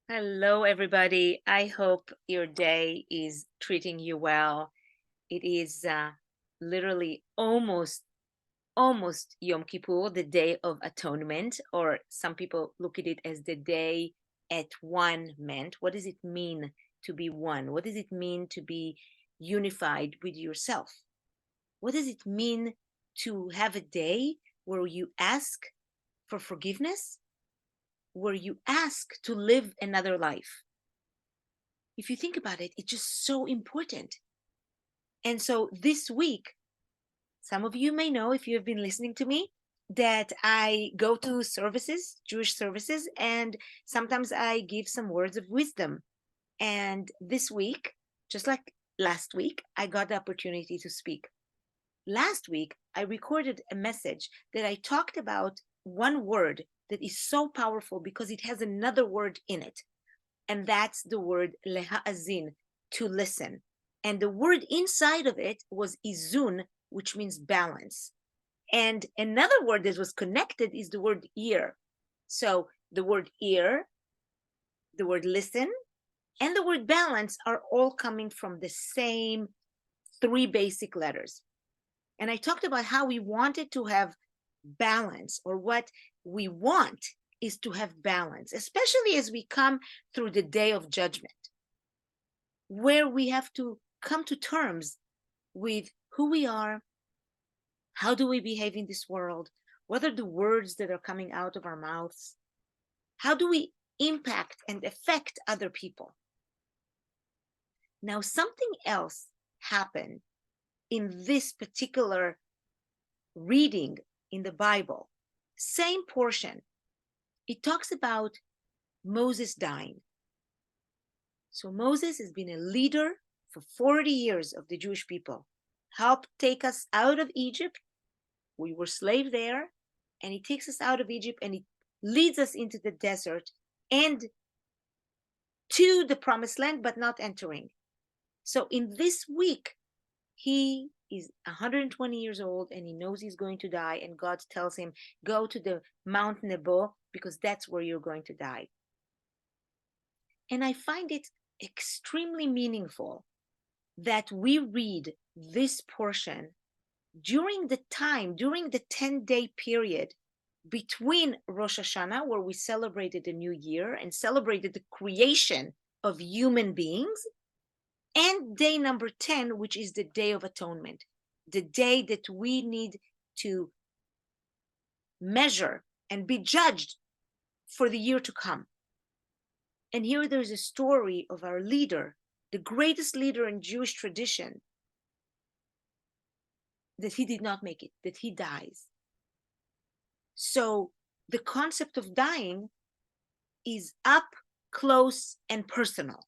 Hello, everybody. I hope your day is treating you well. It is literally almost Yom Kippur, the Day of Atonement, or some people look at it as the day at one meant. What does it mean to be one? What does it mean to be unified with yourself? What does it mean to have a day where you ask for forgiveness, where you ask to live another life? If you think about it, it's just so important. And so this week, some of you may know if you have been listening to me that I go to services, Jewish services, and sometimes I give some words of wisdom. And this week, just like last week, I got the opportunity to speak. Last week, I recorded a message that I talked about one word that is so powerful because it has another word in it. And that's the word leha'azin, to listen. And the word inside of it was izun, which means balance. And another word that was connected is the word ear. So the word ear, the word listen, and the word balance are all coming from the same three basic letters. And I talked about how we wanted to have balance, or what we want is to have balance, especially as we come through the day of judgment, where we have to come to terms with who we are, how do we behave in this world, what are the words that are coming out of our mouths, how do we impact and affect other people. Now, something else happened in this particular reading in the Bible, same portion. It talks about Moses dying. So Moses has been a leader for 40 years of the Jewish people, helped take us out of Egypt. We were slaves there, and he takes us out of Egypt and he leads us into the desert and to the promised land, but not entering. So in this week, he is 120 years old and he knows he's going to die, and God tells him, go to the Mount Nebo because that's where you're going to die. And I find it extremely meaningful that we read this portion during the 10-day period between Rosh Hashanah, where we celebrated the new year and celebrated the creation of human beings, and day number 10, which is the Day of Atonement, the day that we need to measure and be judged for the year to come. And here there's a story of our leader, the greatest leader in Jewish tradition, that he did not make it, that he dies. So the concept of dying is up close and personal.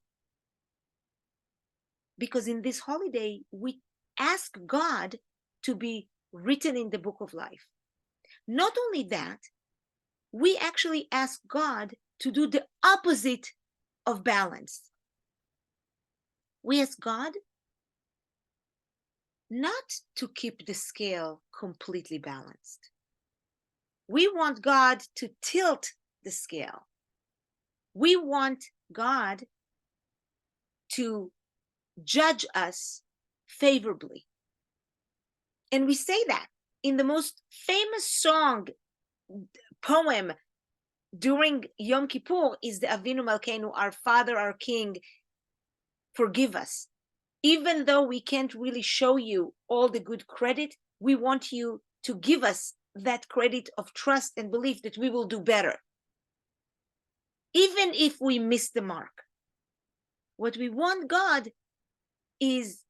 Because in this holiday, we ask God to be written in the book of life. Not only that, we actually ask God to do the opposite of balance. We ask God not to keep the scale completely balanced. We want God to tilt the scale. We want God to judge us favorably. And we say that in the most famous poem during Yom Kippur is the Avinu Malkeinu, our Father, our King, forgive us. Even though we can't really show you all the good credit, we want you to give us that credit of trust and belief that we will do better, even if we miss the mark. What we want God is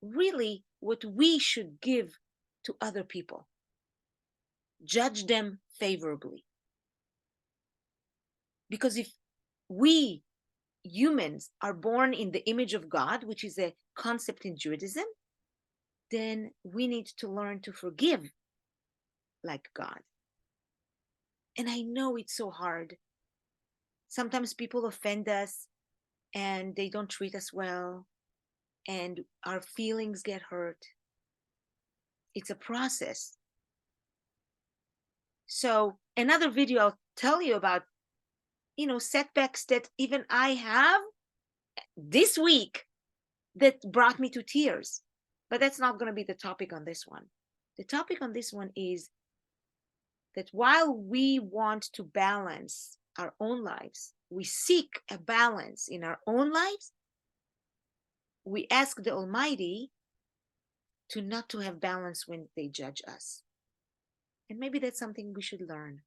really what we should give to other people. Judge them favorably. Because if we humans are born in the image of God, which is a concept in Judaism, then we need to learn to forgive like God. And I know it's so hard. Sometimes people offend us and they don't treat us well, and our feelings get hurt. It's a process. So another video I'll tell you about setbacks that even I have this week that brought me to tears. But that's not going to be the topic on this one. The topic on this one is that while we want to balance our own lives, we seek a balance in our own lives, we ask the Almighty to not to have balance when they judge us. And maybe that's something we should learn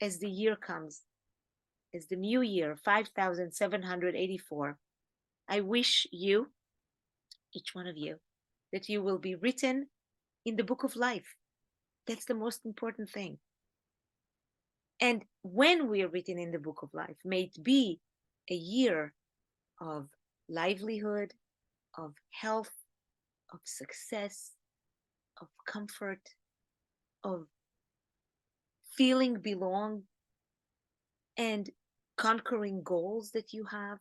as the year comes, as the new year, 5784. I wish you, each one of you, that you will be written in the book of life. That's the most important thing. And when we are written in the book of life, may it be a year of livelihood, of health, of success, of comfort, of feeling belong, and conquering goals that you have.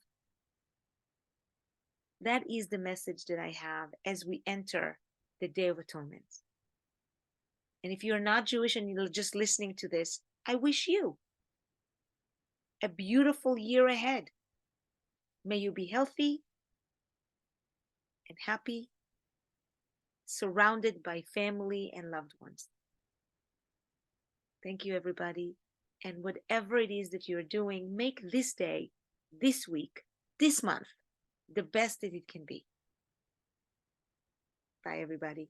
That is the message that I have as we enter the Day of Atonement. And if you're not Jewish and you're just listening to this, I wish you a beautiful year ahead. May you be healthy and happy, surrounded by family and loved ones. Thank you, everybody. And whatever it is that you're doing, make this day, this week, this month, the best that it can be. Bye, everybody.